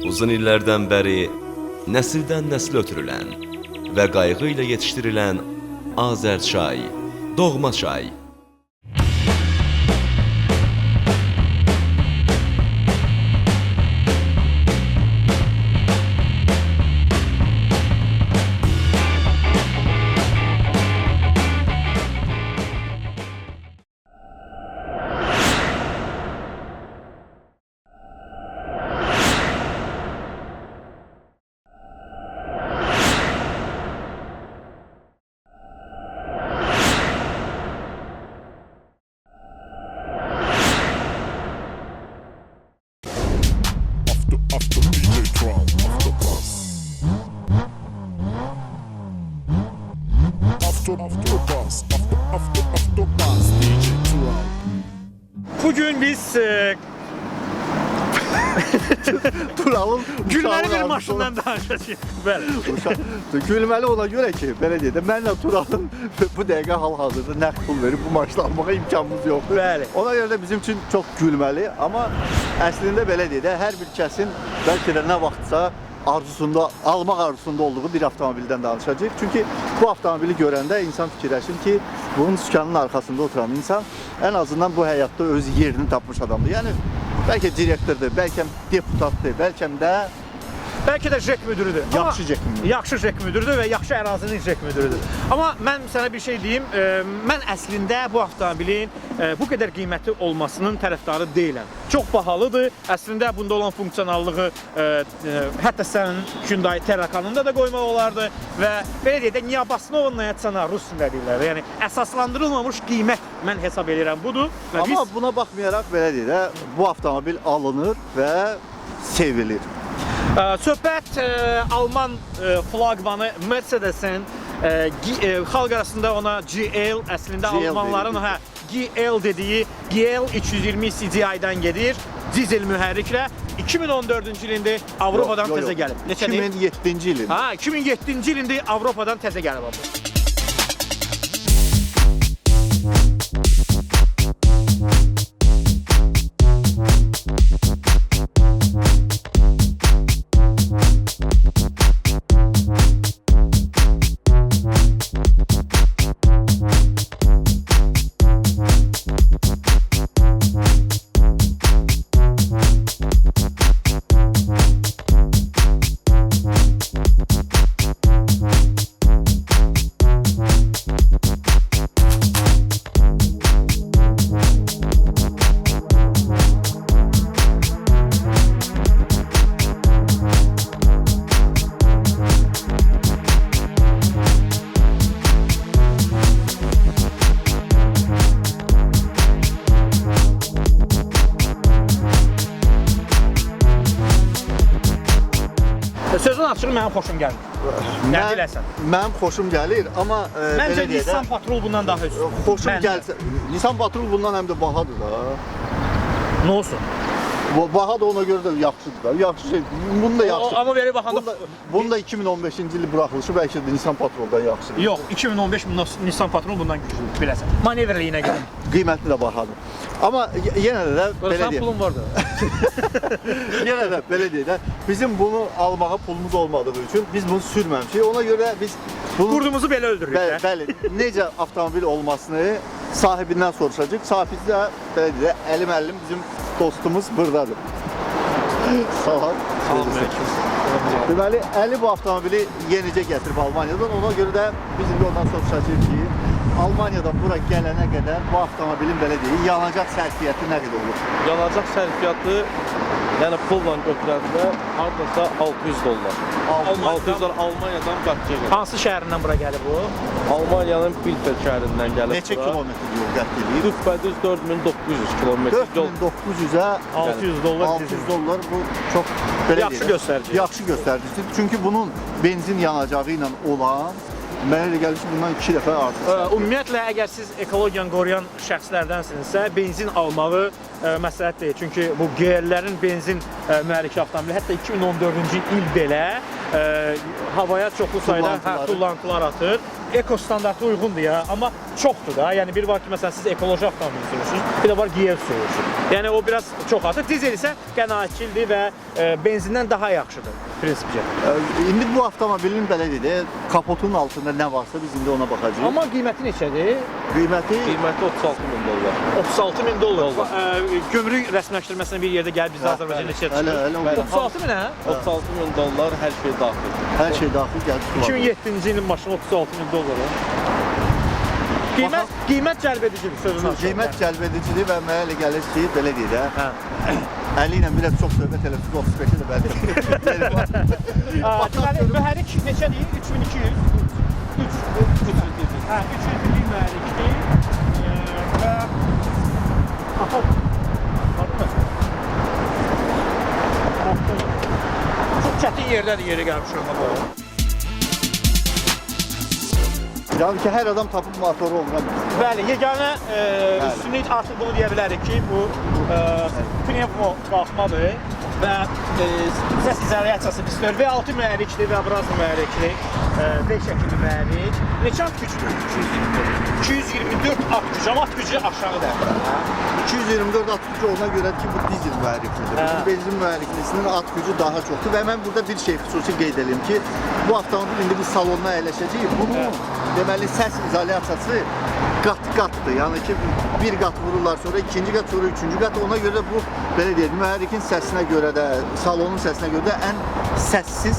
Uzun illərdən bəri nəsildən nəslə ötürülən və qayğı ilə yetişdirilən Azərçay, doğma çay. After DJ Tron, after bus. After bus, after bus, DJ Tron. Bugün biz Turalın gülməli bir maşından danışacağıq. Bəli. Gülməli ona görə ki, belə deyək də, mənlə Turalın bu dəqiqə hal-hazırda nəqd pul verib bu maşını almağa imkanımız yoxdur. Bəli. Ona görə də bizim üçün çox gülməli, amma əslində belə deyək də, hər bir kəsin bəlkə də nə vaxtsa almaq arzusunda olduğu bir avtomobildən danışacağıq. Çünki bu avtomobili görəndə insan fikirləşir ki, bunun sükanının arxasında oturan insan ən azından bu həyatda öz yerini tapmış adamdır. Yəni bəlkə direktordur, bəlkə deputatdır, bəlkə də JEK müdürüdür. Yaxşı JEK müdürüdür. Yaxşı JEK müdürüdür və yaxşı ərazinin JEK müdürüdür. Amma mən sənə bir şey deyim, mən əslində bu avtomobilin bu qədər qiymətli olmasının tərəfdarı deyiləm. Çox bahalıdır. Əslində bunda olan funksionallığı hətta sənin Hyundai Terrakanında da qoymaq olardı və belə deyək də Niyabasnovaya cena rus dilində deyirlər. Yəni əsaslandırılmamış qiymət mən hesab edirəm budur və amma buna baxmayaraq belə deyək də, bu avtomobil alınır və sevilir. Söhbət Alman flaqmanı Mercedes-in xalq arasında ona GL, əslində Almanların GL dediyi GL 320 CDI-dən gedir, dizel mühərriklə 2014-cü ilində Avropadan təzə gəlib. 2007-ci ilin. 2007-ci ilində Avropadan təzə gəlib. Sözün açığı mənim xoşum gəlir. Mənim xoşum gəlir, amma məncə Nissan Patrol bundan daha üstün. Xoşum gəlsə, Nissan Patrol bundan həm də bahadır da. Nə olsun? Baha da ona görə də yaxşıdır da. Yaxşı şey, bunu da yaxşı. Amma verib baxanda bunun da 2015-ci il buraxılışı bəlkə də Nissan Patroldan yaxşıdır. Yox, 2015 Nissan Patrol bundan güclüdür, biləsən. Manevrliyinə görə. Qiymətli də bahadır. Amma yenə də belə deyək. Sən pulun var da. Yenə də belə deyək də, bizim bunu almağa pulumuz olmadığı üçün biz bunu sürməmişik. Ona görə biz qurdumuzu belə öldürürük. Bəli, necə avtomobil olmasını sahibindən soruşacağıq. Sahibi də belə deyək, Əli müəllim bizim dostumuz buradadır. Salam. Deməli, Əli bu avtomobili yenicə gətirib Almaniyadan. Ona görə də biz indi ondan soruşacağıq ki, Almaniyadan bura gələnə qədər bu avtomobilin belə deyək, yanacaq sərfiyyatı nə qədər olur? Yanacaq sərfiyyatı, yəni pulla götürəndə hardasa $600. 600 Almaniyadan Bakıya gəlir. Hansı şəhərindən bura gəlib bu? Almaniyanın Bielefeld şəhərindən gəlib. Neçə kilometr yol qət edir? Düzbədüz 4900 kilometr yol. 4900-ə $600 bu çox belə yaxşı göstərici. Yaxşı göstəricidir. Çünki bunun benzin yanacağı ilə olan mənə elə gəlir ki, bundan 2 dəfə artıq. Ümumiyyətlə, əgər siz ekologiyanı qoruyan şəxslərdənsinizsə, benzin almağı məsləhət deyil. Çünki bu GL-lərin benzin mühərrikli avtomobili, hətta 2014-cü il belə havaya çoxlu sayda tullantılar atır eko standartı uyğundur ya, amma çoxdur da. Yəni bir var ki, məsələn siz ekoloji avtomobil sürürsünüz, bir də var GL sürürsünüz. Yəni o biraz çox artıq. Dizel isə qənaətçildir və benzindən daha yaxşıdır prinsipcə. İndi bu avtomobilin belə deyək də, kapotunun altında nə varsa biz indi ona baxacağıq. Amma qiyməti neçədir? Qiyməti Qiyməti 36.000 dollar. 36.000 dollar. Gömrük rəsmiləşdirməsinə bir yerdə gəlib bizdə Azərbaycan neçəyə hələ çıxır? hələ o 36.000 hə? 36.000 dollar hər şey daxil. hər şey daxil gəlib. 2007-ci ilin maşını 36.000 dollara. Qiymət cəlb edicidir sözün açığı. Qiymət cəlb edicidir və mənə elə gəlir ki, belə deyək də, Hə. əli ilə biraz çox söhbət elədik, 35-i də bəli. Deməli, mühərrik neçədir? 3200. 300 litrlik mühərrikdir. Və çox çətin yerdədir yeri gəlmişəm. Yəni ki, hər adam tapıb motoru olmalı. Bəli, yeganə üstünlük artıq bunu deyə bilərik ki, bu pnevmo qalxmadır və səs izolyasiyası biz V6 mühərrikdir və Abrazlı mühərrikdir. V şəkilli mühərrik. Neçə at gücdür? 224 at gücü, amma at gücü aşağıdır. 224 at gücü ona görə ki, bu dizel mühərriklidir. Hə. Bu benzin mühərriklisinin at gücü daha çoxdur və mən burada bir şey xüsusi qeyd edeyim ki, bu avtomobil indi biz salonuna əyləşəcəyik. Bunun deməli səs izolyasiyası qat-qatdır. Yəni ki, bir qat vururlar, sonra ikinci qat, sonra üçüncü qat. Ona görə bu belə deyək, mühərrikin səsinə görə də, salonun səsinə görə də ən səssiz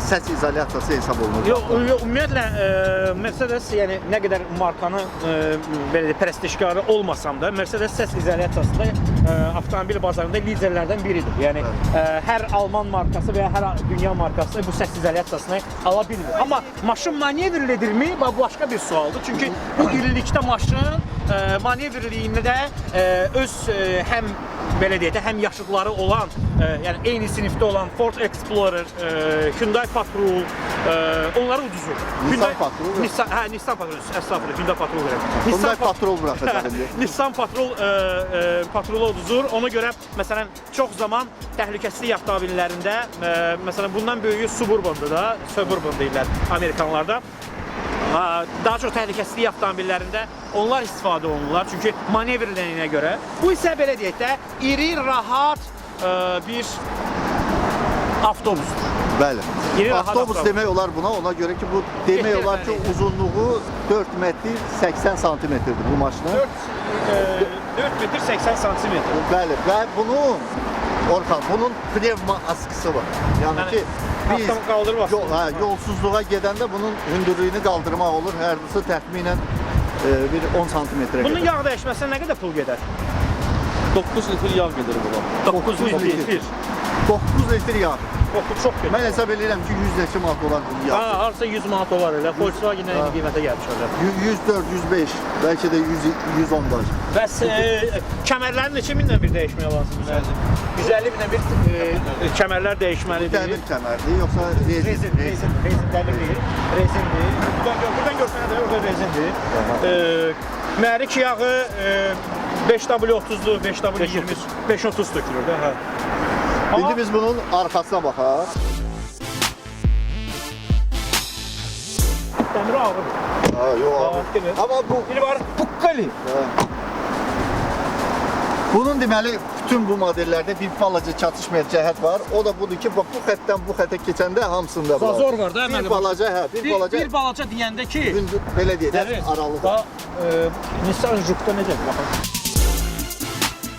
səs izolyasiyası hesab olunur. Yox, ümumiyyətlə Mercedes, yəni nə qədər markanın belə deyək, prestijkarı olmasam da, Mercedes səs izolyasiyasında avtomobil bazarında liderlərdən biridir. Yəni hər Alman markası və ya hər dünya markası bu səs izolyasiyasını ala bilmir. Amma maşın manevrilədirmi? Bu başqa bir sualdır. Çünki bu illikdə maşın manevrliyində öz həm belə deyək də, həm yaşıdları olan, yəni eyni sinifdə olan Ford Explorer, Hyundai Patrol, onları uduzur. Nissan Patrol? Nissan Patrol, estağfurullah, Hyundai Patrol verir. Hyundai Patrol buraxacaq indi. Nissan Patrolu uduzur. Ona görə, məsələn, çox zaman təhlükəsizlik avtomobillərində, məsələn, bundan böyüyü Suburbandır da, Suburban deyirlər Amerikanlarda. Daha çox təhlükəsizlik avtomobillərində onlar istifadə olunurlar. Çünki manevrləniyinə görə. Bu isə belə deyək də, iri, rahat bir avtobusdur. Bəli. Yeni rahat Avtobus avtobus. demək olar buna, ona görə ki, bu demək olar ki, uzunluğu 4 metr 80 santimetrdir bu maşının. 4 metr 80 santimetr. Bəli, və bunun Orxan, bunun pnevma askısı var. Yəni ki, biz qaldırıb yolsuzluğa gedəndə bunun hündürlüyünü qaldırmaq olur. Hər birisi təxminən bir 10 santimetrə Bunun qədər. yağ dəyişməsinə nə qədər pul gedər? 9 litr yağ gedir buna. 900 litr. 9 litr yağ. Çox gedər. Mən hesab edirəm ki, 100 neçə manat olar bunun yağı. Harca 100 manat olar elə. Volkswagen-dən indi qiymətə gəlmiş olacaq. 104, 105, bəlkə də 110 var. Bəs kəmərlərin neçə mindən bir dəyişməyə lazımdır? 150 mindən bir kəmərlər dəyişməlidir. Dəmir kəmərdir, yoxsa rezin? Rezin dəmir deyil, rezindir. Buradan görsənə də orada rezindir. Mühərrik yağı 5W30-dur, 5W20, 530 tökülür də. Hə. İndi biz bunun arxasına baxaq. Dəmir ağırdır. Ha, yox. Demir. Amma bu Biri var, Pukkali. bunun deməli bütün bu modellərdə bir balaca çatışmayan cəhət var. O da budur ki, bax bu xəttdən bu xəttə keçəndə hamısında var. Zazor var da, Bir balaca, hə, bir balaca. Bir balaca deyəndə ki, Belə deyək də, aralıdır. Nissan Juke-da necədir baxın.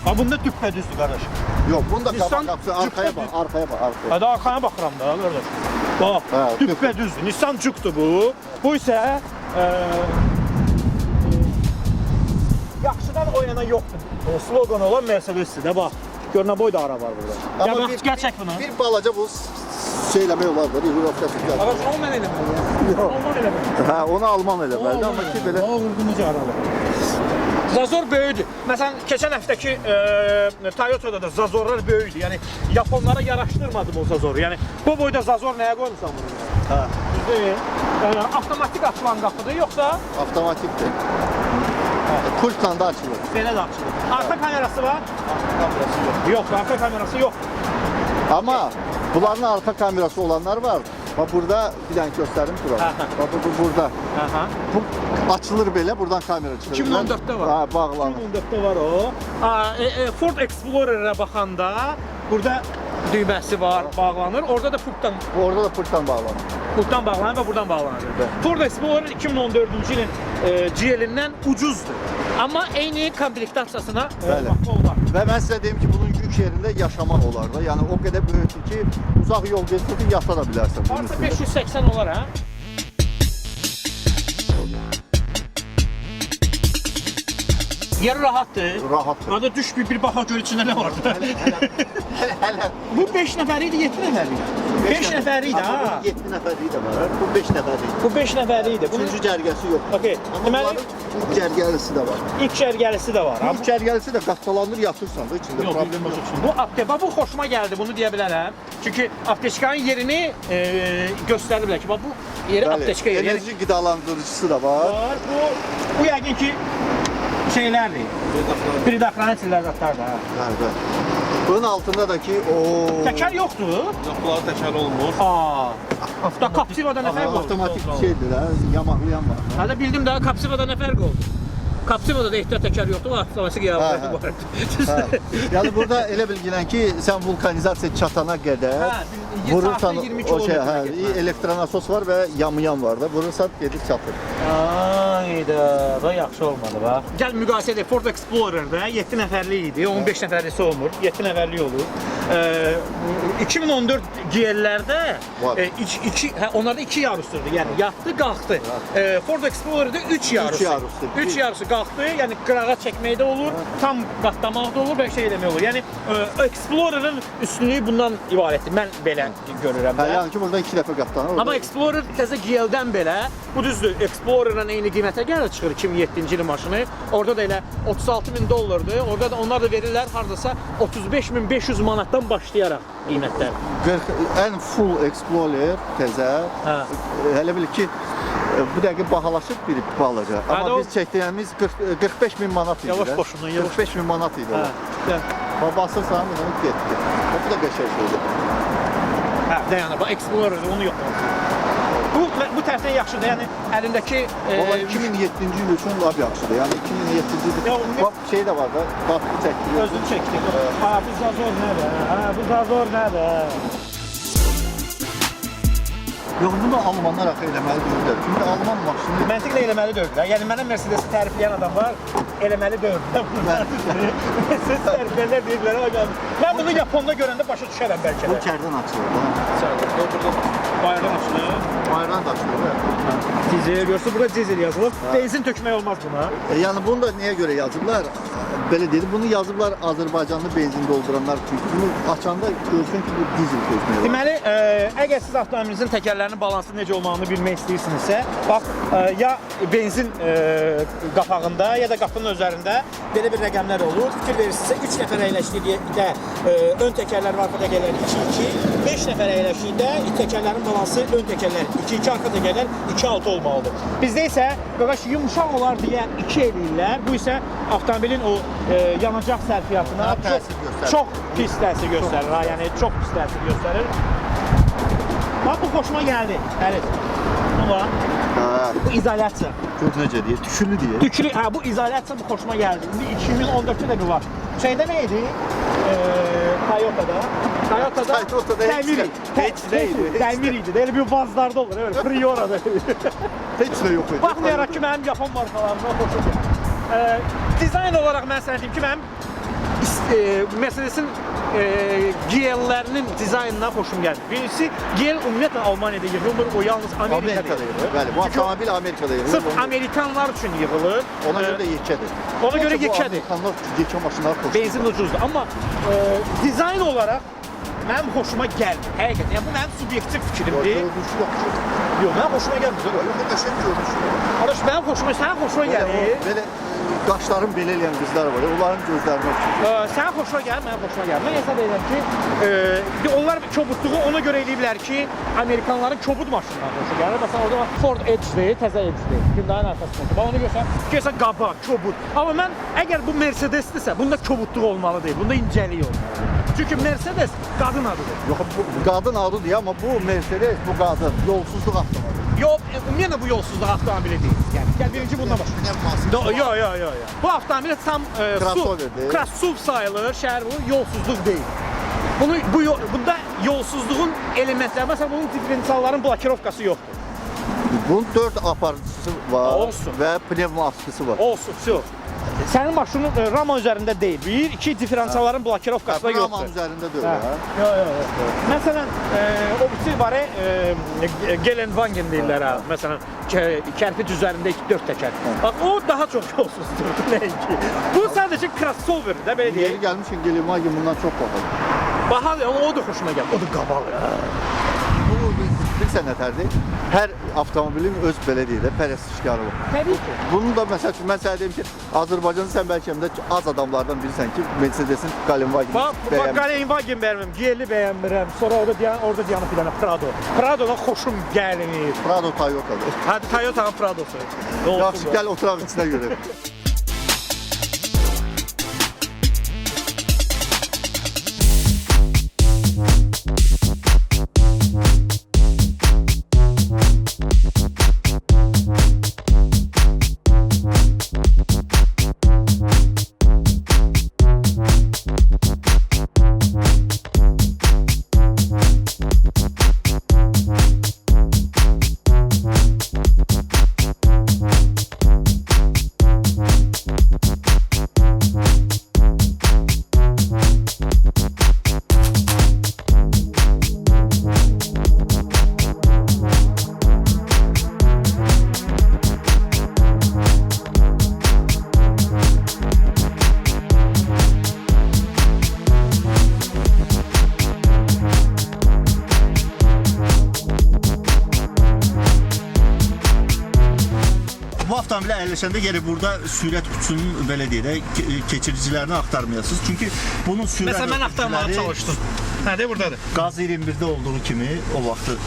Ha bunda düppədüzdür qardaş. Yox, bunda Nissan qabaq qapısı arkaya bax, arkaya bax, arkaya. Hə də arxana baxıram da qardaş. Bax, Hə, düppədüzdür. Nissan Juke-dur bu. Bu isə yaxşıdan o yana yoxdur. Slogan olan Mercedes-dir də bax. Görünə boy da ara var burada. Amma Ya bax, gəl çək bunu. Bir balaca bu şey eləmək olar da, yoxsa fikir. Ağac olmayan eləmir. Olmayan eləmir. Hə, onu alman eləməlidir, amma ki belə. Ağırdı necə aralı. Zazor böyüdür. Məsələn, keçən həftəki Toyota'da da Zazorlar böyüdü. Yəni Yaponlara yaraşdırmadım o Zazoru. Yəni bu boyda Zazor nəyə qoymusan bunu? Hə, Düzdür. Avtomatik açılan qapıdır, yoxsa avtomatikdir. Pultla da açılır. belə də açılır. Arxa kamerası var? Kamerası yox. Yox, arxa kamerası yox. Amma bunların arxa kamerası olanlar var. Bax burada bir dənə göstərim bura. Hə, hə. Bax bu burada. Aha. Bu açılır belə, buradan kamera çıxır. 2014-də var. Ha, bağlanır. 2014-də var o. Ford Explorer-ə baxanda burada düyməsi var, bağlanır. Orada da Orada da pultdan bağlanır. pultdan bağlanır və buradan bağlanır. Evet. Ford Explorer 2014-cü ilin GL-indən ucuzdur. Amma eyni komplektasiyasına Bəli. var. Və mən sizə deyim ki, bunun yük yerində yaşamaq olar da. Yəni o qədər böyükdür ki, uzaq yol getsən yata da bilərsən bunun Varsa üstündə. 580 olar ha. Yer rahatdır. Rahatdır. Orada düş bir baxa gör içində nə vardı. Hələ Bu 5 nəfər idi, 7 nəfər idi. 5 nəfər idi Amma ha. bunun 7 nəfərliyi də var. Bu 5 nəfərliyi. Bu 5 nəfər idi. Bunun Üçüncü cərgəsi yox. okey. Amma Deməli bunların ilk cərgəlisi də var. ilk cərgəlisi də var. Ha. İlk cərgəlisi də qatdalanır, yatırsan da içində Yox, problem yox. Bu apteka bu xoşuma gəldi, bunu deyə bilərəm. Çünki apteçkanın yerini göstəriblər ki, bax bu yeri apteçka yeri. Yəni Enerji qidalandırıcısı da var. var. Bu yəqin ki şeylərdir. Predaxranitellər zatlar da. Bəli, bəli. Bunun altında da ki, o Təkər yoxdur. Yoxlar təkər olmur. Avto Captiva'da nə fərq oldu? avtomatik şeydir ha, yamaqlayan var. Hələ bildim daha Captiva'da nə fərq oldu? Captiva'da da ehtiyat təkər yoxdur, o avtomatik Hə, yağlı hə. var. Hə. Yəni burada elə bilginən ki, sən vulkanizasiya çatana qədər Hə, vurursan saatda 22 o şey, kilometr hə, getməli. elektronasos var və yamıyan var da. Vurursan gedir çatır. Ayda, da yaxşı olmadı bax. Gəl müqayisə edək. Ford Explorer-də 7 nəfərlik idi, 15 nəfərlisi olmur. 7 nəfərlik olur. 2014 GL-lərdə Var. onlarda 2 yarusdur. Yəni yatdı, qalxdı. Ford Explorer-də 3 yarusu. yarusdur. 3 yarusu qalxdı, yəni qırağa çəkməkdə olur, tam qatlamaqda olur və şey eləmək olur. Yəni Explorer-ın üstünlüyü bundan ibarətdir. Mən belə görürəm Hə, də. yəni ki, burada 2 dəfə qatlanır. Amma Explorer təzə GL-dən belə, bu düzdür, Explorer-la eyni qiymətə gəlir çıxır 2007-ci ilin maşını. Orada da elə 36.000 dollardır. Orada da onlar da verirlər hardasa 35.500 manatdan başlayaraq qiymətlər. 40 ən full Explorer təzə. Hə. Hələ bil ki, bu dəqiqə bahalaşıb bir balaca. Hə, Amma o- biz çəkdiyimiz 45.000 manat idi. Yavaş də. başından, yavaş. 45.000 manat idi. Hə. o. Bax basırsan, bunu getdi. Bu da qəşəng şeydir. Hə, dayanır. Bax Explorer-də onu yoxlamışam. Bu tərəfdən yaxşıdır. Yəni əlindəki Valla 2007-ci il üçün lap yaxşıdır. Yəni 2007-ci Ya, il bax şey də var da, bax çəkdi. özünü çəkdi. Ha, bu zazor nədir? Ha, bu zazor nədir? Yox, bunu almanlar axı eləməli deyirlər. Çünki alman maşını Məntiqlə eləməli dördülər. Yəni mənə Mercedes-i tərifləyən adam var, eləməli dördülər. Mercedes tərifləyənlər deyirlər, ay gəldi. Mən bunu Yaponda görəndə başa düşərəm bəlkə bu də. kərdən açılır da. Bayırdan açılır. Bayırdan da açılır. Dizel, görürsün burada dizel yazılıb. Benzin tökmək olmaz buna. Yəni bunu da niyə görə yazıblar? Belə deyir, bunu yazıblar Azərbaycanlı benzin dolduranlar üçün. Bunu açanda görsün ki, bu dizel tökmək var. Deməli, əgər siz avtomobilinizin təkərlərinin balansı necə olmağını bilmək istəyirsinizsə, bax, ya benzin qapağında, ya da qapının üzərində belə bir rəqəmlər olur. Fikir verirsinizsə, 3 nəfər əyləşdikdə ön təkərlər və arxa təkərlər 2-2, 5 nəfər əyləşdikdə təkərlərin balansı ön təkərlər 2-2, arxa təkərlər 2-6 olmalıdır. Bizdə isə qaqaş yumşaq olar deyə 2 eləyirlər. Bu isə avtomobilin o yanacaq sərfiyyatına Təsir göstərir. çox pis təsir göstərir. Ha, yəni çox pis təsir göstərir. Bax bu xoşuma gəldi. Həlit. Bu var. Hə, Bu izolyasiya. gör necə deyir, tükülü deyir. Tüklü, hə bu izolyasiya bu xoşuma gəldi. İndi 2014-də də bu var. Şeydə nə idi? Toyota'da. Toyota'da heç nə idi. Dəmir idi. Elə bir vazlarda olur, elə Priora'da. Heç nə yox idi. Baxmayaraq ki, mənim Yapon markalarımdan xoşum gəlir. Dizayn olaraq mən sənə deyim ki, mənim Mercedes-in GL-lərinin dizaynından xoşum gəlir. Birincisi, GL ümumiyyətlə Almaniyada yığılmır, o yalnız Amerikada Amerikada yığılır. yığılır. Bəli, bu Çünki o avtomobil Amerikada yığılır. sırf Amerikanlar üçün yığılır. Ona görə də yekədir. Ona görə Gerçi bu yekədir. Amerikanlar yekə maşınlar xoşdur. Benzin ucuzdur. Amma dizayn olaraq mənim xoşuma gəlmir. Həqiqətən, yəni bu mənim subyektiv fikrimdir. Görünüşü yaxşı. Yox, mənim xoşuma gəlmir. Yox, qəşəng görünüşü. Qardaş, mənim xoşuma, sənin xoşuna gəlir. Belə qaşların belə eləyən qızlar var. Onların gözlərinə oxşuyur. Sənin xoşuna gəlir, mənim xoşuma gəlir. Mən hesab edirəm ki, onlar kobudluğu ona görə eləyiblər ki, Amerikanların kobud maşınlarına xoşu gəlir. Məsələn, orada Ford Edge-dir, təzə Edge-dir. Hyundai-ın arxasında. Bax, onu görsən qaba, kobud. Amma mən, əgər bu Mercedes-dirsə, bunda kobudluq olmalı deyil, bunda incəlik olmalı. Çünki Mercedes qadın adıdır. Yox, bu qadın adı deyə, amma bu Mercedes, bu qadın yolsuzluq avtomobili. Yox, ümumiyyətlə bu yolsuzluq avtomobili deyil. Yəni gəl birinci bundan başlayaq. Yox. Bu avtomobil tam Crossoverdir. SUV sayılır, şəhər bu yolsuzluq deyil. Bunda yolsuzluğun elementləri, məsələn bunun diferensialların blokirovkası yoxdur. Bunun 4 aparıcısı var Olsun. və pnevma askısı var. Olsun, sənin maşının rama üzərində deyil. Bir, iki diferensialların blokirovkası da yoxdur. Ramanın üzərində deyil, Hə. hə? Yox. Məsələn, o birisi var, Gelenwagen deyirlər ha. Məsələn, kərpic üzərində 4 təkər. Bax, o daha çox yolsuzdur nəinki. Bu sadəcə crossover də belə Yeri deyək. gəlmişin Gelenwagen bundan çox bahalı. Bahadır, o da xoşuma gəlir. O da qabalı. Bu bilirsən nətərdir? Hər avtomobilin öz belə deyək də pərəstişkarı var. Təbii ki. Bunun da məsəl üçün mən sənə deyim ki, Azərbaycanda sən bəlkə də az adamlardan bilirsən ki, Mercedes-in Gelenwagen Bax, Gelenwagen bəyənmirəm, GL bəyənmirəm. Sonra orada dayanıb bir dənə Prado. Prado'dan xoşum gəlir. Prado Toyota'dır. Hadi Toyota'nın Prado'su. Yaxşı, gəl oturaq içinə görək. Bu avtomobilə əyləşəndə gərək burada sürət qutusunun belə deyək də keçiricilərini axtarmayasınız. Çünki bunun sürət Məsələn, mən axtarmağa çalışdım. Hə, də buradadır. Qaz 21-də olduğu kimi o vaxtı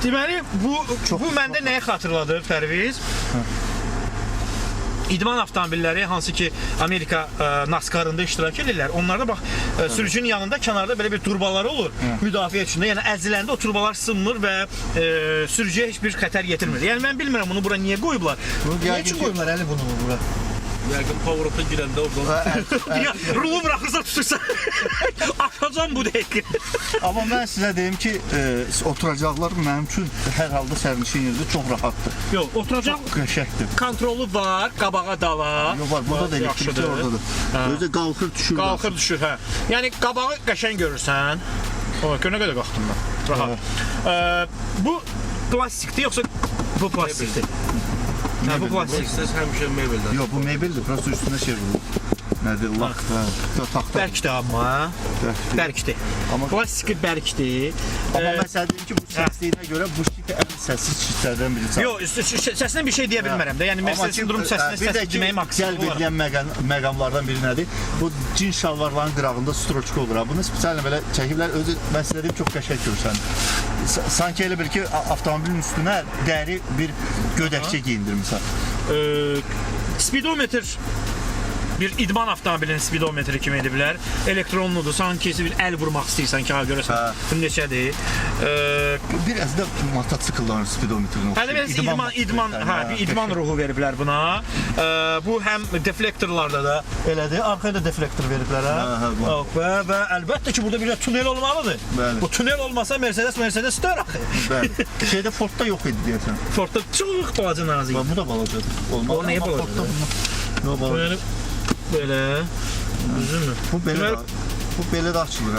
Deməli, bu məndə nəyi xatırladır, Pərviz? İdman avtomobilləri, hansı ki Amerika NASCAR-ında iştirak edirlər, onlarda bax, sürücünün yanında kənarda belə bir turbaları olur müdafiə üçün. Yəni əziləndə o turbalar sınmır və sürücüyə heç bir xətər yetirmir. Yəni mən bilmirəm bunu bura niyə qoyublar? Niyə üçün qoyublar əli bunu bura? Yəqin power-up'a girəndə oradan Rulu buraxırsa tutursa atacam bu dəqiqə. Amma mən sizə deyim ki, oturacaqlar mənim üçün hər halda sərnişin yerdə çox rahatdır. Yox, oturacaq Qəşəngdir. kontrolu var, qabağa dala. Yox, var, burada da elektrikli oradadır. Özü qalxır, düşür. Qalxır, düşür, hə. Yəni qabağı qəşəng görürsən. O, görünə qədər qalxdım mən. Rahat. Bu plastikdir, yoxsa bu plastikdir? Hə, bu plastik. İstəs həmişə mebeldən. Yox, bu mebeldir, prosta üstünə şey vurulur. Nədir, lak, taxta. Bərkdir amma. Bərkdir. Amma- Plastik bərkdir. Amma mən sənə deyim ki, bu səsliyinə görə bu şit ən səssiz şitlərdən birisi. Yox, səsinə bir şey deyə bilmərəm də. Yəni Mercedes-in durum səsinə səs deməyi maksimum Cəlb edilən məqamlardan biri nədir? Bu cins şalvarların qırağında stroçka olur. Bunu spesiallə belə çəkiblər, özü mən sizə deyim çox qəşəng görsən. Sanki elə bil ki, avtomobilin üstünə dəri bir gödəkçə geyindirmisən. Speedometer bir idman avtomobilinin speedometri kimi ediblər. Elektronludur. Sanki bir əl vurmaq istəyirsən ki, ha görəsən. Bu neçədir? Biraz da mototsiklların speedometrini Hələ bir idman ruhu veriblər buna. Bu həm deflektorlarda da elədir. Arxaya da deflektor veriblər ha. Və əlbəttə ki, burada bir tunel olmalıdır. Bəli. Bu tunel olmasa Mercedes dör axı. Bəli. Şeydə Fordda yox idi deyəsən. Fordda çox balaca nazik. Bu da balacadır. Olmalı. O nəyə Amma balacadır? Fordda yox balaca. Belə. Düzünmü? Bu belə də açılır.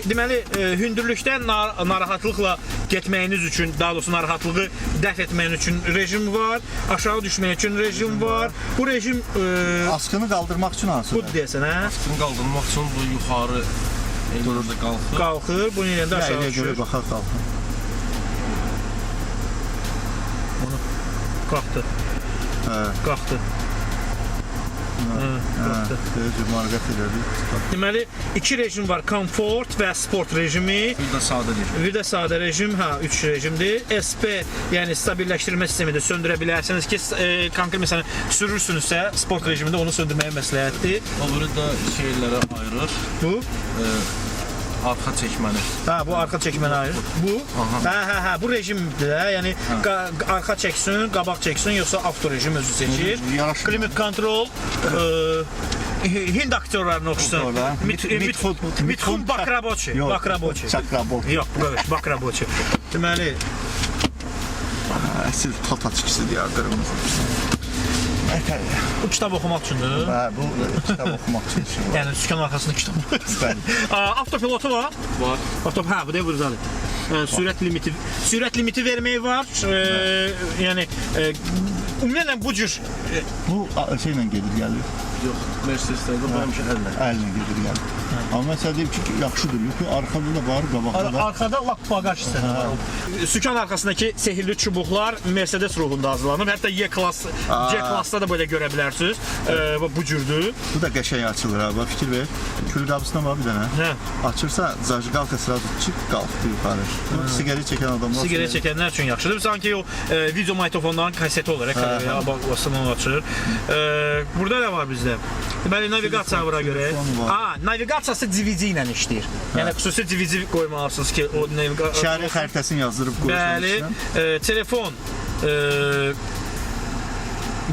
Deməli, hündürlükdə narahatlıqla getməyiniz üçün, daha doğrusu narahatlığı dəf etməyiniz üçün rejim var, aşağı düşmək üçün rejim var. Bu rejim Askını qaldırmaq üçün hansı? budur deyəsən, hə? Askını qaldırmaq üçün bu yuxarı elində qalxır. Qalxır, bunun yerində aşağı Elə görə düşür. baxaq qalxır. Qalxdı. Hə. Qalxdı. Özür müracaət edirdik. Deməli, 2 rejim var. Komfort və sport rejimi. Bir də sadə rejim. Bir də sadə rejim, 3 rejimdir. SP, yəni stabilləşdirmə sistemidir. Söndürə bilərsiniz ki, konkret məsələn sürürsünüzsə, sport rejimində onu söndürməyə məsləhətdir. O biri də şeylərə ayırır. Bu Arxa çəkməni. bu arxa çəkməni ayır. Bu bu rejimdir də. Yəni arxa çəksin, qabaq çəksin, yoxsa avto rejim özü seçir. Yaraşır. Climate control, Hind aktyorlarını oxusun. Mitxun Bakraboçi. Bakraboçi. Çakraboçi. Yox, bu Bakraboçi. Deməli, Əsl Tataçkisi deyərdir. bu kitab oxumaq üçündür. Bu kitab oxumaq üçün. Yəni sükan arxasında kitab. Bəli. Avtopilotu var. Var. Bu da burdadır. Sürət limiti vermək var. Yəni ümumiyyətlə bu cür Bu şeylə gedir, gəlir. Yox, Mercedes-lərdə bu həmişə əllə. Əllə gedir, gəlir. Amma məsələ deyim ki, yaxşıdır. Yox, arxada da var, qabaqda da. Arkada lap bagaj hissəsi var. Sükan arxasındakı sehirli çubuqlar Mercedes ruhunda hazırlanıb. Hətta C klassda da belə görə bilərsiniz. Bu cürdür. Bu da qəşəng açılır ha. Bax fikir ver. Kül qabısına var bir dənə. Hə. Açırsa zajgalka sırası çık qalxdı yuxarı. Bu siqaret çəkən adamlar. Siqaret çəkənlər üçün yaxşıdır. Sanki o video magnitofonların kaseti olaraq basını açır. Burada nə var bizdə? Deməli naviqasiya bura görə. Naviqasiyası DVD ilə işləyir. Yəni xüsusi DVD qoymalısınız ki, o naviqasiya şəhərin xəritəsini yazdırıb qoyursunuz. Bəli, telefon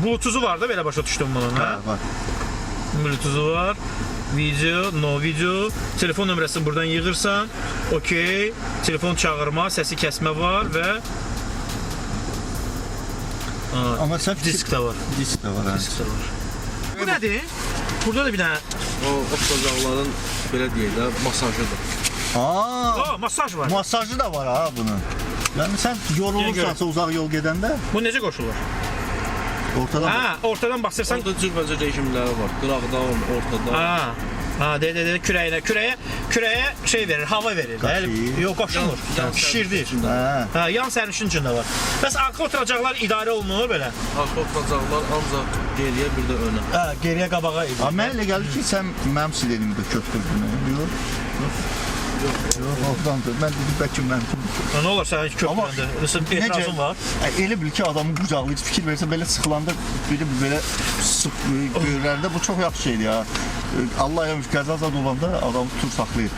Bluetooth-u var da belə başa düşdüm bunun, hə? Var. Bluetooth-u var. Video, no video. Telefon nömrəsini buradan yığırsan. Okey. Telefon çağırma, səsi kəsmə var və Amma sən disk də var. Disk də var. Disk də var. Bu nədir? Burada da bir dənə O oturacaqların belə deyək də masajıdır. masaj var. Masajı da var ha bunun. Yəni sən yorulursansa uzaq yol gedəndə Bu necə qoşulur? ortadan Ortadan basırsan. Orada cürbəcə rejimləri var. Qıraqdan, ortadan. Kürəyə şey verir, hava verir. Yox, qoşulmur. Şişirdir. Yan sərnişin üçün də var. Bəs arxa oturacaqlar idarə olunur belə? Arxa oturacaqlar ancaq geriyə bir də önə. Geriyə qabağa idir. Mən elə gəlir ki, sən mənim silenimdə köpdürdün. Yox, ortadandır. Mən dedim, bəlkə mənim. Nə olur sənin köpründə? Nəsə etirazın var? Elə bil ki, adamı qucaqlayıb fikir versə, belə sıxılanda biri belə sıx görəndə bu çox yaxşı şeydir ya. Allah yamış, qəzazad olanda adam tutur saxlayır.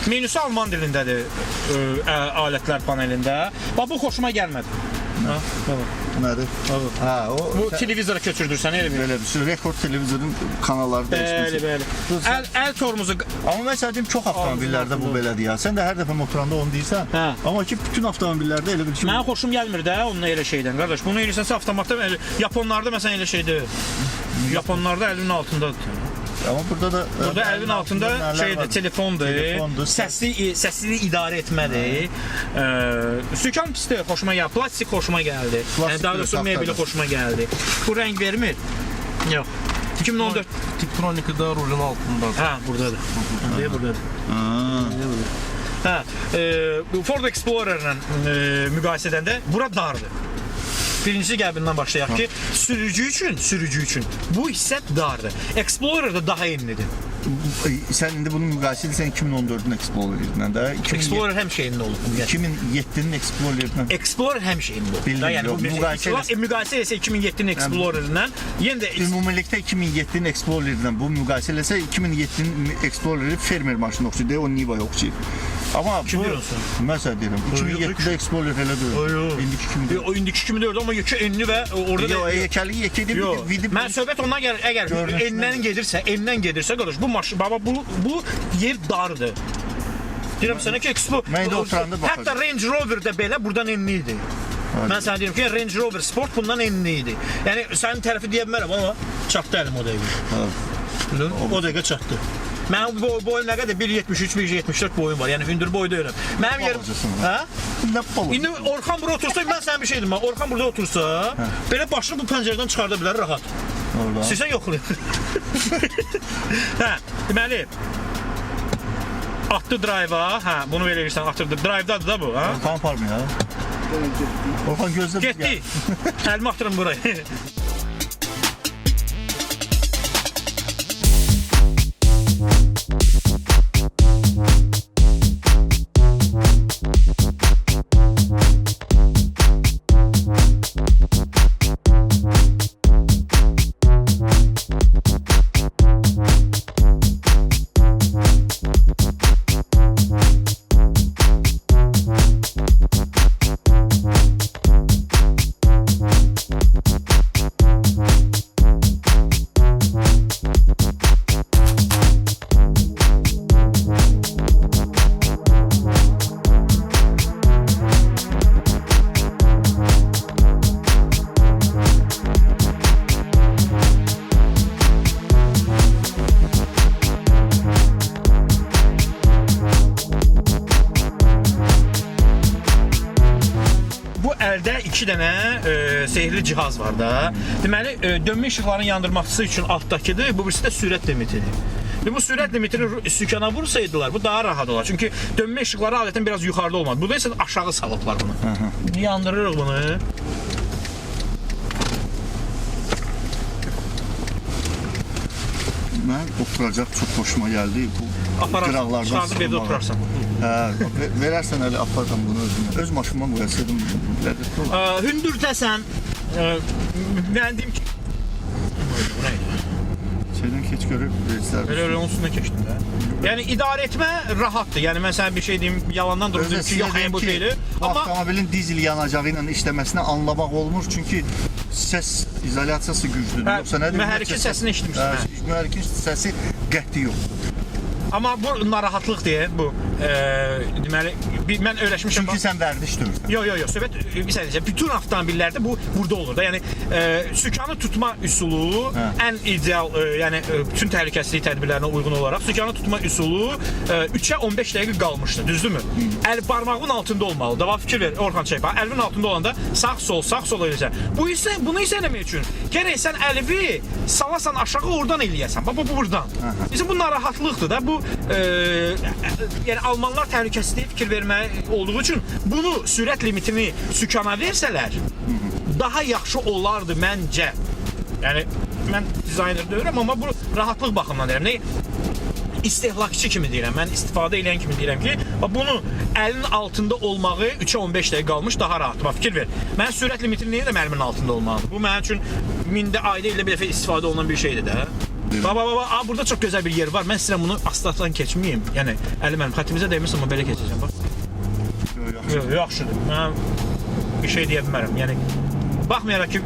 Menüsü alman dilindədir alətlər panelində. Bax, bu xoşuma gəlmədi. Nədir? Bu televizora köçürdürsən, elə bir. Belə bir şey, rekord televizorun kanalları dəyişməsi. Bəli. Əl tormuzu. Amma məsələn deyim, çox avtomobillərdə bu belədir ya. Sən də hər dəfə oturanda onu deyirsən. Amma ki, bütün avtomobillərdə elə bir şey. Mənə xoşum gəlmir də onun elə şeydən, qardaş. Bunu eləsənsə avtomatda, Yaponlarda məsələn elə şeydir. Yaponlarda əlinin altındadır. Amma burada əlin altında şeydir, telefondur, səsini idarə etmədir. Sükan pisdir, xoşuma gəldi, plastik xoşuma gəldi. Yəni daha doğrusu mebeli xoşuma gəldi. Bu rəng vermir? Yox. 2014 Tiptronikada rulun altındadır. Buradadır. Ford Explorer-la müqayisə edəndə bura dardır. Birincisi qəbindən başlayaq ki, sürücü üçün bu hissə dardır. Explorer da daha enlidir. Sən indi bunu müqayisə edirsən 2014-ün Explorer-ilə də. Explorer həmişə enli olub. 2007-nin Explorer-ilə. Explorer həmişə enli olub. Yəni bu müqayisə etsə 2007-nin Explorer-ilə, yenə də ümumilikdə 2007-nin Explorer-ilə bu müqayisə etsə 2007-nin Explorer-i fermer maşını oxşuyur, o Niva oxşuyur. Amma kim deyirsən? Məsəl deyirəm, 2007-də Explorer elə deyil. İndiki kimi deyil. O indiki kimi deyirdi, amma yekə enli və orada da yekəli yekədi bir. Mən söhbət ondan gəlir, əgər enlən gedirsə, qardaş, bu maşın, baba bu yer dardır. Deyirəm sənə ki, hətta Range Rover-də belə buradan enli idi. Mən sənə deyirəm ki, Range Rover Sport bundan enli idi. Yəni sənin tərəfi deyə bilmərəm, amma çatdı əlim o dəqiqə. O dəqiqə çatdı. Mənim boyum nə qədər? 1.73, 1.74 boyum var. Yəni hündür boy deyirəm. Mənim yerim... İndi Orxan burada otursa, mən sənə bir şey dedim. Orxan burada otursa, belə başını bu pəncərədən çıxarda bilər rahat. İstəyirsən yoxlayın. Deməli, atdı drive-a, bunu belə edirsən, atırdı. Drive-dadır da bu, ha? Orxan aparmı ya? Orxan gözlə... Getdi. Əlimi atırım buraya. 2 dənə sehrli cihaz var da. Deməli, dönmə işıqlarını yandırması üçün altdakıdır, bu birisi də sürət limitidir. Bu sürət limitini sükana vursaydılar, bu daha rahat olar. Çünki dönmə işıqları adətən biraz yuxarıda olmalı. Burada isə aşağı salıblar bunu. Yandırırıq bunu. Mən oturacaq çox xoşuma gəldi. Bu qıraqlardan çıxardıb evdə oturarsan. Verərsən əli aparsam bunu özümə. Öz maşınıma qoyasaydım. Hündürtəsən, mən deyim ki... Şeydən keç görüb verirlər. Öyle onun üstündən keçdim də. Yəni idarə etmə rahatdır. Yəni mən sənə bir şey deyim, yalandan durub deyim ki, yox, bu şeydir. Amma avtomobilin dizel yanacağı ilə işləməsini anlamaq olmur, çünki səs izolyasiyası güclüdür. Yoxsa nədir? Mühərrikin səsini eşitmişdim. Mühərrikin səsi qəti yox. Amma bu narahatlıq deyə bu. Deməli, mən öyrəşmişəm. Çünki sən vərdiş döyürsən. Yox, söhbət bir saniyə. Bütün avtomobillərdə bu burada olur da. Yəni sükanı tutma üsulu ən ideal, yəni bütün təhlükəsizlik tədbirlərinə uyğun olaraq sükanı tutma üsulu 3-ə 15 dəqiqə qalmışdı, düzdürmü? Əl barmağın altında olmalı. Dava fikir ver, Orxan çək. Əlin altında olanda sağ sol eləyirsən. Bunu isə eləmək üçün gərək sən əlvi salasan aşağı oradan eləyəsən. Bax bu buradan. Bizim bu narahatlıqdır da. Bu yəni almanlar təhlükəsizliyə fikir vermək olduğu üçün bunu sürət limitini sükana versələr daha yaxşı olardı məncə. Yəni mən dizayner deyirəm, amma bu rahatlıq baxımından deyirəm. İstehlakçı kimi deyirəm, mən istifadə edən kimi deyirəm ki, bunu əlin altında olmağı 3-ə 15 dəqiqə qalmış daha rahatdır. Fikir ver. Mən sürət limitini niyə də əlimin altında olmalıdır? Bu mənim üçün mində ayda ilə bir dəfə istifadə olunan bir şeydir də. Baba, burada çox gözəl bir yer var. Mən istəyirəm bunu asfaltdan keçməyim. Yəni əlim xəttimizə dəymirsə, amma belə keçəcəm. Bax. Yaxşıdır. Mən bir şey deyə bilmərəm. Yəni baxmayaraq ki,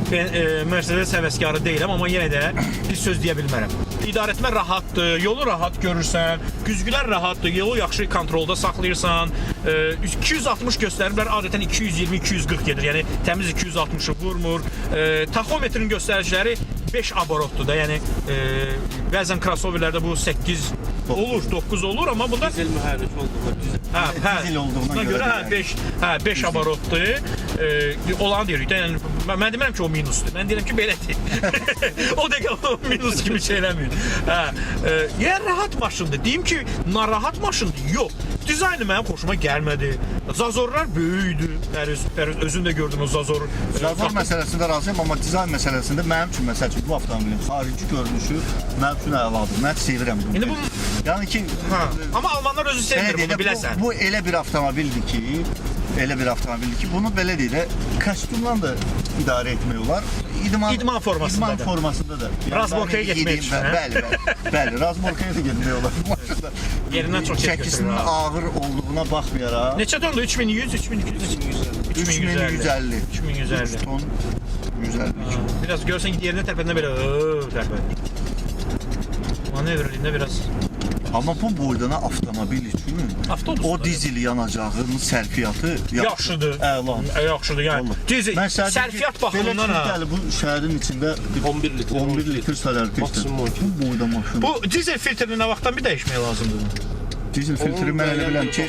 ben Mercedes həvəskarı deyiləm, amma yenə də bir söz deyə bilmərəm. İdarə etmə rahatdır, yolu rahat görürsən, güzgülər rahatdır, yolu yaxşı kontrolda saxlayırsan. 260 göstəriblər, adətən 220-240 gedir. Yəni təmiz 260-ı vurmur. Taxometrin göstəriciləri 5 aborotdur da. Yəni bəzən crossoverlərdə bu 8 olur, 9 olur, amma bunda Dizel mühərrik olduğuna Dizel olduğuna görə 5 aborotdur. Olanı deyirik də, yəni mən demirəm ki, o minusdur. Mən deyirəm ki, belədir. O dəqiqə o minus kimi şey eləmir. Yəni rahat maşındır. Deyim ki, narahat maşındır. Yox. Dizaynı mənim xoşuma gəlmədi. Zazorlar böyükdür. Özün də gördün o Zazor. Zazor məsələsində razıyam, amma dizayn məsələsində mənim üçün məsəl üçün bu avtomobilin xarici görünüşü mənim üçün əladır. Mən sevirəm bunu. İndi bu yəni ki, amma almanlar özü sevmir bunu, biləsən. Bu elə bir avtomobildir ki, bunu belə deyil, kostyumla da idarə etmək olar. İdman formasında da. Razborkaya getmək üçün. Bəli, Razborkaya da getmək olar. Yerindən çox çəkisinin ağır olduğuna baxmayaraq. Neçə tondur? 3100, 3200, 3150. 3150. 3 ton 152. Biraz görsən ki, yerindən tərpəndə belə tərpənir. Manevrliyində biraz. Amma bu boydana avtomobil üçün o dizel yanacağının sərfiyyatı yaxşıdır. Əla. Yaxşıdır, yəni. Dizel sərfiyyat baxımından belə bu şəhərin içində 11 litr sərfiyyat maksimum bu boyda maşın. Bu dizel filtrini nə vaxtdan bir dəyişmək lazımdır? Dizel filtri mən elə biləm ki,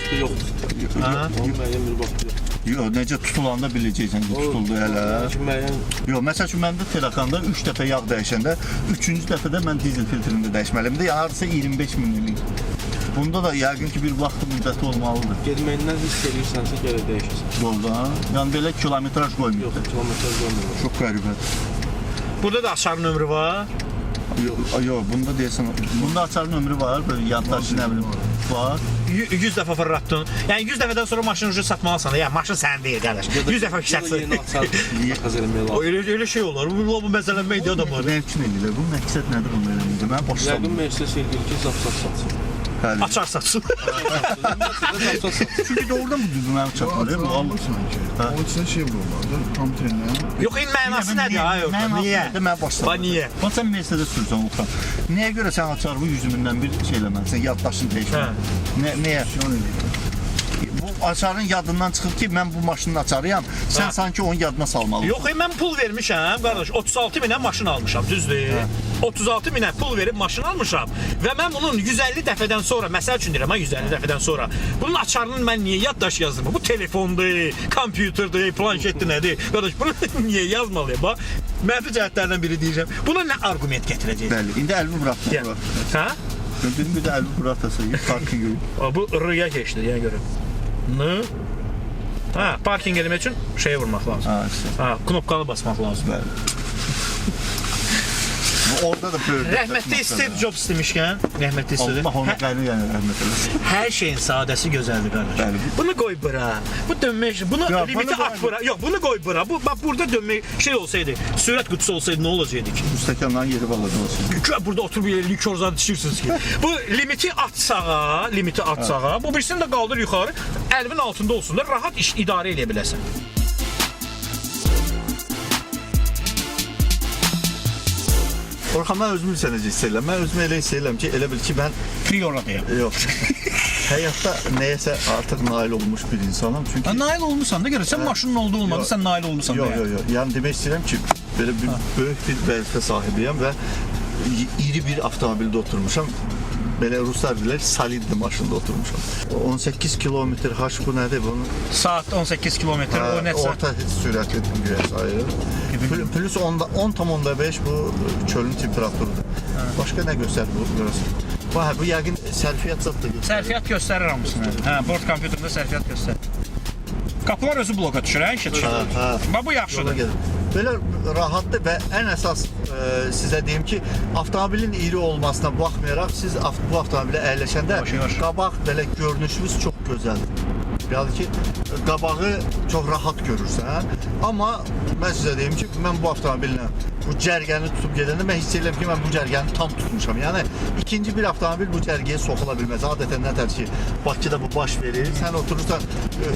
müəyyən bir vaxt yox. Yox, necə tutulanda biləcəksən ki, tutuldu hələ. Yox, məsəl üçün məndə Terakanda 3 dəfə yağ dəyişəndə 3-cü dəfədə mən dizel filtrini də dəyişməliyimdir. Yəni hardasa 25 minlik. Bunda da yəqin ki, bir vaxt müddəti olmalıdır. Getməyindən risk edirsənsə gərək dəyişəsən. Yolda. Yəni belə kilometraj qoymur. Yox, kilometraj qoymur. Çox qəribədir. Burada da açarın ömrü var. Yox, bunda deyəsən, bunda açarın ömrü var, böyle yaddaşı nə bilim var. 100 dəfə fırlatdın. Yəni 100 dəfədən sonra maşını ucu satmalısan da. Yəni maşın sənin deyil, qardaş. 100 dəfə fişətsin. Yeni açar takas eləmək lazım. Elə şey olur. Bu məsələn idi adamlar. Nə üçün eləyirlər? Bu məqsəd nədir bunu eləməkdə? Mən başa Yəqin Mercedes eləyir ki, zap satsın. Açar satsın. Çünki doğrudan bu düzgün mənim çatmalı, bu alırsın. Onun içində şey vururlar, tam trenlə. Yox, indi mənası nədir? Niyə? Mən başa niyə? Bax sən Mercedes sürsən Oxan. Niyə görə sən açar bu 100 mindən bir şey eləməlisən, yaddaşını dəyişmə. Nəyə? bu açarın yadından çıxıb ki, mən bu maşının açarıyam. Sən sanki onun yadına salmalısan. Yox, mən pul vermişəm, qardaş. 36 minə maşın almışam, düzdür? 36 minə pul verib maşın almışam və mən bunun 150 dəfədən sonra, məsəl üçün deyirəm, 150 dəfədən sonra bunun açarını mən niyə yaddaş yazdım? Bu telefondur, kompüterdir, planşetdir, nədir? Qardaş, bunu niyə yazmalıyam? Bax, mənfi cəhətlərdən biri deyəcəm. Buna nə argument gətirəcək? Bəli, indi əlimi buraxma. Hə? Bir də əlimi buraxasın, parkı görün. Bu rıya keçdi, yəni görüm. N. Hə, parking eləmək üçün şeyə vurmaq lazım. Ha, işte. Ha, knopkanı basmaq lazım. Bəli. Orada da böyle. Rəhmətli Steve Jobs demişkən, rəhmətli Steve. Allah onu qəni yəni rəhmət eləsin. Hər şeyin sadəsi gözəldir qardaş. Bəli. Bunu qoy bura. Bu dönmək, bunu Ya, limiti bunu at bura. Yox, bunu qoy bura. Bu bax burada dönmək şey olsaydı, sürət qutusu olsaydı nə olacaqdı ki? Bu stəkanların yeri balaca olsun. Burada oturub elə likor zad içirsiniz ki. Bu limiti at sağa, Bu birisini də qaldır yuxarı, əlinin altında olsun da rahat iş idarə edə biləsən. Orxan, mən özümü sənə hiss edirəm. Mən özümü elə hiss edirəm ki, elə bil ki, mən Prioradayım. yox. Həyatda nəyəsə artıq nail olmuş bir insanam. Çünki Nail olmusan da görə sən maşının oldu olmadı, Yox. sən nail olmusan. yox. Yəni demək istəyirəm ki, belə bir böyük bir vəzifə sahibiyəm və iri bir avtomobildə oturmuşam. Belə ruslar bilər, solid bir maşında oturmuşam. 18 kilometr haş bu nədir bunun? Saat 18 kilometr, o nəsə. Orta sürətli güyə sayılır. Plus 10,5 bu çölün temperaturudur. Başqa nə göstərir bu görəsən? Bu yəqin sərfiyyat zad da göstərir. Sərfiyyat göstərir hamısını. Hə, bord kompüterində sərfiyyat göstərir. Qapılar özü bloka düşür, işə düşür. Bax bu Yola yaxşıdır. gedir. Belə rahatdır və ən əsas sizə deyim ki, avtomobilin iri olmasına baxmayaraq siz bu avtomobilə əyləşəndə Yavaş. qabaq belə görünüşünüz çox gözəldir. Yəni ki, qabağı çox rahat görürsən. Amma mən sizə deyim ki, mən bu avtomobillə bu cərgəni tutub gedəndə mən hiss edirəm ki, mən bu cərgəni tam tutmuşam. Yəni ikinci bir avtomobil bu cərgəyə soxula bilməz. Adətən nətər ki, Bakıda bu baş verir. Sən oturursan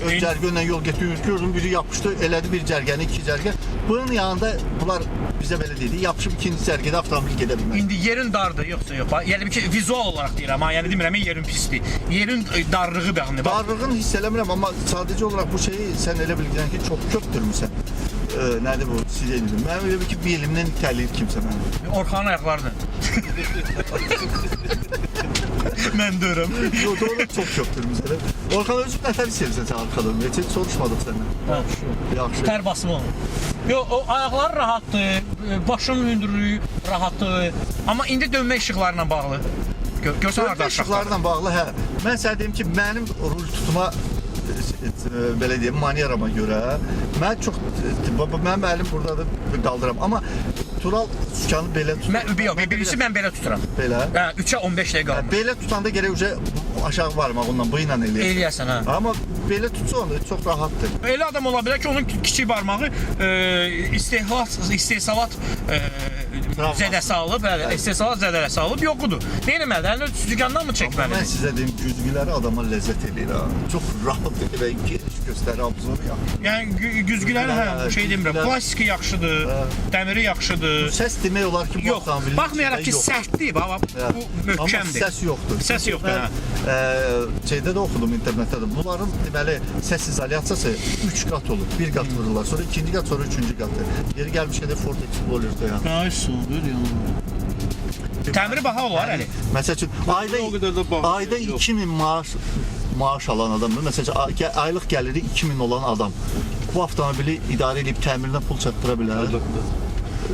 öz cərgə ilə yol götürürsən, biri yapışdı, elədi bir cərgəni, iki cərgə. Bunun yanında bunlar bizə belə deyir, yapışıb ikinci cərgədə avtomobil gedə bilməz. İndi yerin dardır, yoxsa yox. Yəni ki, vizual olaraq deyirəm, amma yəni demirəm yerin pisdir. Yerin darlığı bəğni. Darlığını hiss eləmirəm, amma sadəcə olaraq bu şeyi sən elə bilirsən ki, çox köpdürmüsən. Nədir bu? Sizə dedim. Mən elə bir ki, bir elimdən itələyir kimsə məni. Orxanın ayaqlarını. Mən deyirəm. Yox, doğru çox köpdürmüsən. Orxan özün nətər hiss edirsən sən arxadan? Heç soruşmadım səndən. Yaxşı. Tər basımı olur. Yox, o ayaqları rahatdır, başın hündürlüyü rahatdır. Amma indi dönmə işıqlarla bağlı. Görsən harda aşağıda. İşıqlarla bağlı, hə. Mən sənə deyim ki, mənim rul tutma belə deyim, manierama görə mən çox mənim əlim burdadır, qaldıram. Amma Tural sükanı belə tutur. Yox, birisi mən belə tuturam. Belə. Hə, 3-ə 15 dəqiqə qalır. Belə tutanda gərək aşağı varmaq ondan, bu ilə eləyəsən. Eləyəsən, hə. Amma belə tutsa onu çox rahatdır. Elə adam ola bilər ki, onun kiçik barmağı istehsalat zədəsi alıb, bəli, istehsalat zədəsi alıb, yoxudur. Nə etməli? Əlini sükandan mı Mən çəkməli? sizə deyim, güzgüləri adama ləzzət eləyir ha. Çox rahatdır və geniş göstərir abzor ya. Yəni güzgüləri hə, şey demirəm, plastiki yaxşıdır, dəmiri yaxşıdır. Səs demək olar ki, bu Yox, avtomobilin baxmayaraq ki, sərtdir, bax, bu möhkəmdir. Amma səs yoxdur. Səs yoxdur, hə. Şeydə də oxudum internetdə də. Bunların deməli səs izolyasiyası 3 qat olur. Bir qat vururlar, sonra ikinci qat, sonra üçüncü qatı. Yeri gəlmişkən də Ford Explorer-də yəni. Ay super yəni. Təmiri baha olar əli. Məsəl üçün o qədər də baha ayda yox. 2000 maaş alan adamdır. Məsəl üçün aylıq gəliri 2000 olan adam bu avtomobili idarə edib təmirinə pul çatdıra bilər.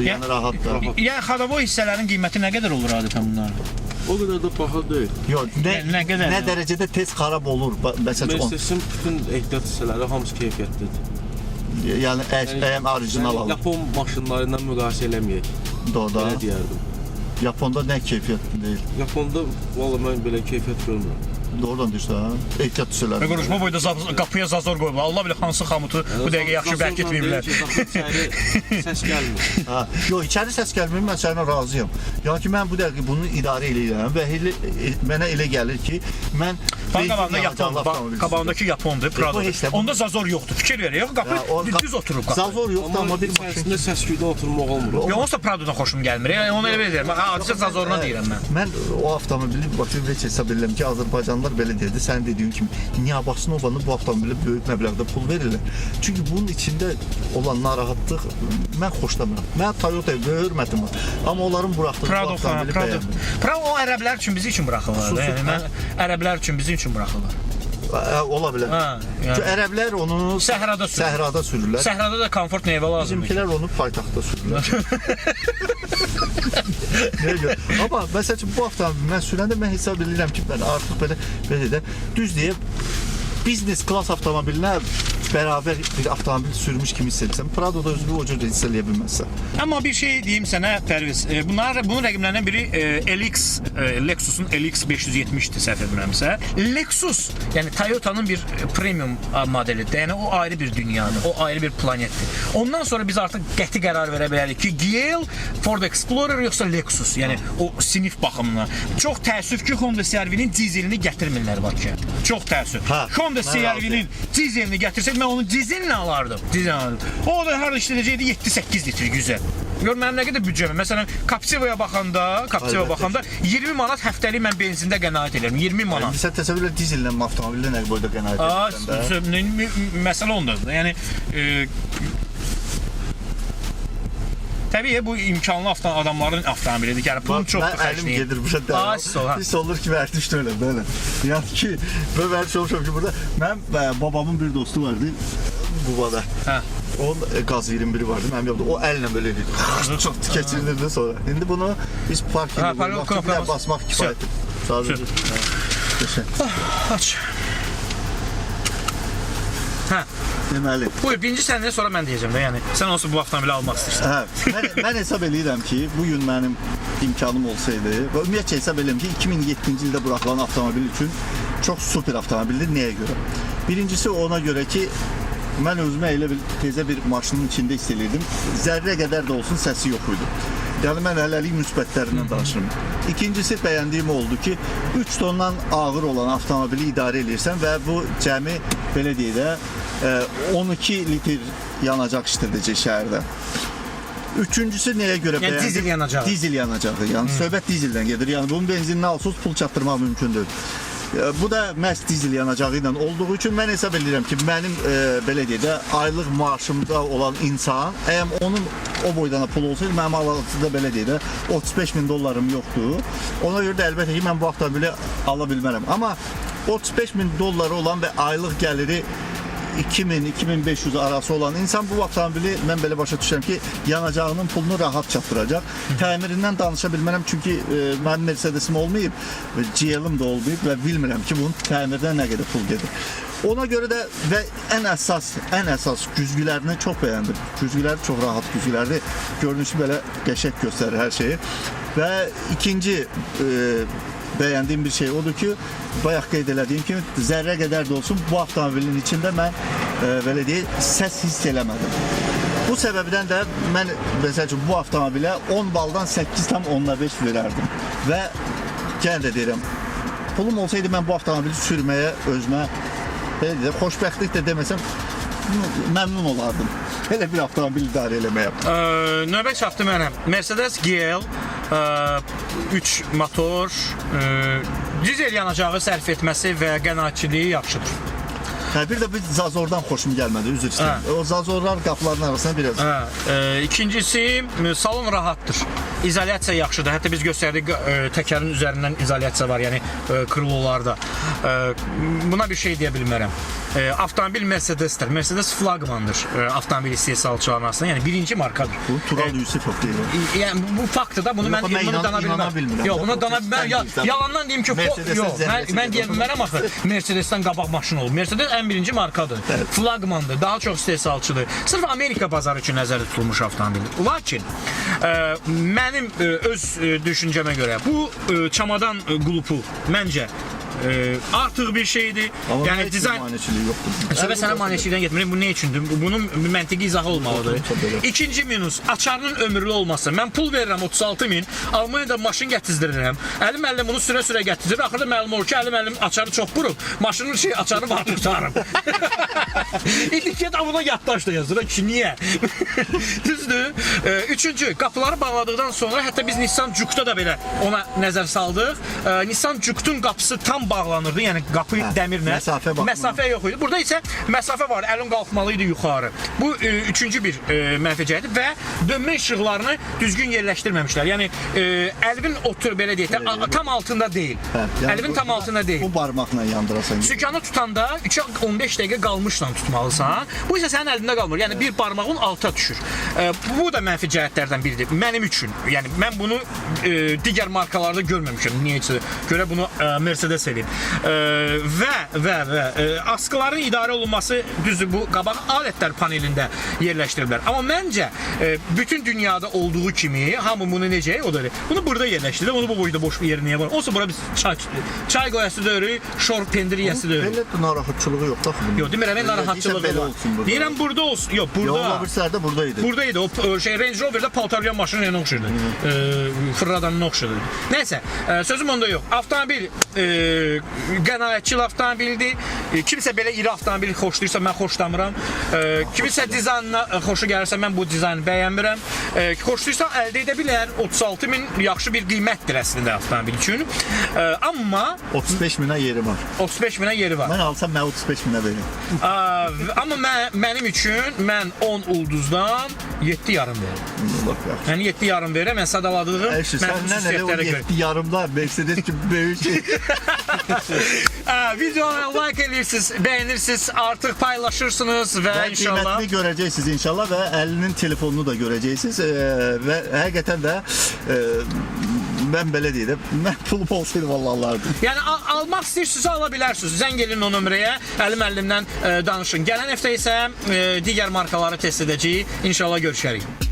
Yəni rahatdır. Yəni xadavoy hissələrin qiyməti nə qədər olur adətən bunların? O qədər də baha deyil. Yox, Nə qədər? nə dərəcədə tez xarab olur. Məsəl üçün Mercedes-in bütün ehtiyat hissələri hamısı keyfiyyətlidir. yəni əyəm orijinal alır. Yapon maşınları ilə müqayisə eləməyək. Doğru. Belə deyərdim. Yaponda nə keyfiyyətli deyil. Japonda valla mən belə keyfiyyət görmürəm. Doğrudan deyirsən, ehtiyat düşürlər. Və quruşma boyda qapıya zazor qoyublar. Allah bilir hansı xamutu bu dəqiqə yaxşı bərk etməyiblər. Səs gəlmir. Ha, yox, içəri səs gəlmir, mən səninlə razıyam. Yəni ki, mən bu dəqiqə bunu idarə edirəm və mənə elə gəlir ki, mən qabağındakı Yapondur, Prado. Onda zazor yoxdur. Fikir ver, yox, qapı düz oturub qapı. Zazor yoxdur, amma bir içərisində səsküydə oturmaq olmur. Yox, onsuz da Pradodan xoşum gəlmir. Yəni onu elə deyirəm. Hadisə zazoruna deyirəm mən. Mən o avtomobili bakı heç hesab edirəm ki, Azərbaycanlı adamlar belə dedi. Sən dediyin kimi Niyə Basnova'nın bu avtomobilə böyük məbləğdə pul verirlər? Çünki bunun içində olan narahatlıq mən xoşlamıram. Mən Toyota'ya böyük hörmətim var. Amma onların buraxdığı bu avtomobili bəyənmirəm. Prado o ərəblər üçün bizi üçün buraxırlar. Yəni mən ərəblər üçün bizim üçün buraxırlar. Ola bilər. Çünki ərəblər onu Səhrada sürürlər. Səhrada da komfort meyvə lazımdır. Bizimkilər onu paytaxtda sürürlər. Nəyə görə? Amma məsəl üçün bu avtomobili mən sürəndə mən hesab edirəm ki, mən artıq belə də düz deyib biznes klass avtomobilinə bərabər bir avtomobil sürmüş kimi hiss edirsən. Prado'da özünü o cür hiss eləyə bilməzsən. Amma bir şey deyim sənə Pərviz. Bunun rəqimlərindən biri Lexus'un LX 570-dir səhv etmirəmsə. Lexus, yəni Toyota'nın bir premium modelidir. Yəni o ayrı bir dünyadır, o ayrı bir planetdir. Ondan sonra biz artıq qəti qərar verə bilərik ki, GL, Ford Explorer yoxsa Lexus, yəni o sinif baxımından. Çox təəssüf ki, Honda CR-V'nin dizelini gətirmirlər Bakıya. Çox təəssüf. Honda CR-V'nin dizelini gətirsək mən onu dizelini alardım. O da harada işlədəcəkdi 7-8 litr güzel. Gör mənim nə qədər büdcəmə. Məsələn, Captiva'ya baxanda 20 manat həftəlik mən benzində qənaət edirəm. 20 manat. Sən təsəvvür et dizellə avtomobillə nə boyda qənaət edirsən də. Məsələ ondadır. Yəni təbii bu imkanlı adamların avtomobilidir. Yəni pulun çoxdur xərcləyir. Əlim gedir bu şey dərhal. Hiss olur ki, vərdiş də elə belə. Yəni ki, mən vərdiş olmuşam ki, burada mənim babamın bir dostu vardı Qubada. Onun qaz 21'i vardı, mənim yoxdur. O əllə belə edirdi. Çox keçirilirdi sonra. İndi bunu biz park edirik. Basmaq kifayətdir. Sadəcə. Aç. Deməli. Buyur, birinci səndən sonra mən deyəcəm də, yəni sən olsa bu avtomobili almaq istəyirsən. Mən hesab edirəm ki, bu gün mənim imkanım olsaydı, və ümumiyyətcə hesab edirəm ki, 2007-ci ildə buraxılan avtomobil üçün çox super avtomobildir. Nəyə görə? Birincisi ona görə ki, mən özümə elə tezə bir maşının içində hiss edirdim. Zərrə qədər də olsun səsi yox idi. Yəni mən hələlik müsbətlərindən danışırım. İkincisi bəyəndiyim oldu ki, 3 tondan ağır olan avtomobili idarə edirsən və bu cəmi belə deyək də 12 litr yanacaq işlədəcək şəhərdə. Üçüncüsü nəyə görə bəyəndim? Yəni dizel yanacağı. Dizel yanacağı. Yəni söhbət dizeldən gedir. Yəni bunun benzinini alsız pul çatdırmaq mümkündür. Bu da məhz dizel yanacağı ilə olduğu üçün mən hesab edirəm ki, mənim belə deyək də aylıq maaşımda olan insan, əgər onun o boydana pul olsaydı, mənim hal-hazırda belə deyək də $35.000 yoxdur. Ona görə də əlbəttə ki, mən bu avtomobili ala bilmərəm. Amma $35.000 olan və aylıq gəliri 2000-2500 arası olan insan bu avtomobili mən belə başa düşürəm ki, yanacağının pulunu rahat çatdıracaq. Təmirindən danışa bilmərəm çünki mənim Mercedesim olmayıb, GL-im də olmayıb və bilmirəm ki, bunun təmirdən nə qədər pul gedir. Ona görə də və ən əsas güzgülərini çox bəyəndim. Güzgüləri çox rahat güzgülərdir. Görünüşü belə qəşəng göstərir hər şeyi. Və ikinci bəyəndiyim bir şey odur ki, bayaq qeyd elədiyim kimi zərrə qədər də olsun bu avtomobilin içində mən belə deyək, səs hiss eləmədim. Bu səbəbdən də mən məsəl üçün bu avtomobilə 10 baldan 8,5 verərdim. Və yenə də deyirəm, pulum olsaydı mən bu avtomobili sürməyə özümə belə deyək, xoşbəxtlik də deməsəm məmnun olardım. Elə bir avtomobil idarə eləməyə. Növbə çatdı mənə. Mercedes GL 3 motor, dizel yanacağı sərf etməsi və qənaətçiliyi yaxşıdır. Bir də bir Zazor'dan xoşum gəlmədi, üzr istəyirəm. O Zazorlar qapıların arasına biraz. İkincisi, salon rahatdır. İzolyasiya yaxşıdır. Hətta biz göstərdik təkərin üzərindən izolyasiya var, yəni krılolarda. Buna bir şey deyə bilmərəm. Avtomobil Mercedes'tir. Mercedes flagmandır avtomobil istehsalçılarının arasında. Yəni birinci markadır. Bu Tural Yusifov deyil. Yəni bu faktdır da bunu mən dana bilmərəm. Yox, buna dana bilmərəm. Yalandan deyim ki, yox, mən deyə bilmərəm axı. Mercedes'dən qabaq maşın olub. Mercedes ən birinci markadır. Flagmandır. Daha çox istehsalçıdır. Sırf Amerika bazarı üçün nəzərdə tutulmuş avtomobildir. Lakin mənim öz düşüncəmə görə bu çamadan qulupu məncə artıq bir şeydir. Amma yəni dizayn maneçiliyi yoxdur. Söhbət sənə maneçilikdən getmir. Bu nə üçündür? Bunun məntiqi izahı olmalıdır. İkinci minus, açarının ömürlü olması. Mən pul verirəm 36.000, Almaniyada maşın gətizdirirəm. Əlim bunu sürə-sürə gətirir. Axırda məlum olur ki, əlim açarı çox qurub. Maşının açarı var tutarım. İndi ki, buna yaddaş da yazır. Ki, niyə? Düzdür. Üçüncü, qapıları bağladıqdan sonra, hətta biz Nissan Juke'da da belə ona nəzər saldıq. Nissan Juke'un qapısı tam bağlanırdı. Yəni qapı dəmirlə. Məsafə yox idi. Burada isə məsafə var. Əlin qalxmalı idi yuxarı. Bu üçüncü bir mənfi cəhəti və dönmə işıqlarını düzgün yerləşdirməmişlər. Yəni əlin otur belə deyək də tam altında deyil. Əlin tam altında deyil. Bu barmaqla yandırasan. Sükanı tutanda 3-15 dəqiqə qalmışla tutmalısan. Bu isə sənin əlində qalmır. Yəni bir barmağın alta düşür. Bu da mənfi cəhətlərdən biridir. Mənim üçün. Yəni mən bunu digər markalarda görməmişəm. Niyəsə görə bunu Mercedes eləyib. Və askıların idarə olunması düzdür bu qabaq alətlər panelində yerləşdiriblər. Amma məncə bütün dünyada olduğu kimi hamı bunu necə o da bunu burada yerləşdirdi. Onu bu boyda boş bir yer niyə var? Olsa bura biz çay qoyası döyürük, şor pendiri yəsi döyürük. Belə narahatçılığı yox da. Yox, demirəm, mən narahatçılığı var. Deyirəm burada olsun. Yox, burada. Yox, Ola buradaydı. Buradaydı. O şey Range Rover'da paltarlayan maşının yanına oxşurdu. Fırladanına oxşurdu. Nəysə, sözüm onda yox. Avtomobil qənaətçil avtomobildir. Kimsə belə iri avtomobil xoşlayırsa mən xoşlamıram. Kimisə dizaynına xoşu gəlirsə mən bu dizaynı bəyənmirəm. Xoşlayırsa əldə edə bilər. 36 min yaxşı bir qiymətdir əslində avtomobil üçün. Amma 35 minə yeri var. 35 minə yeri var. Mən alsam mən 35 minə verim. Amma mənim üçün mən 10 ulduzdan 7,5 verirəm. Yəni 7,5 verirəm. Mən sadaladığım səndən elə o 7 yarımlar Mercedes kimi böyük şey. Videoya like edirsiniz, bəyənirsiniz, artıq paylaşırsınız və inşallah qiymətini görəcəksiniz inşallah və əlinin telefonunu da görəcəksiniz və həqiqətən də mən belə deyirəm, mən pulum olsaydı vallahi alardım. Yəni almaq istəyirsinizsə ala bilərsiniz. Zəng edin o nömrəyə, müəllimdən danışın. Gələn həftə isə digər markaları test edəcəyik. İnşallah görüşərik.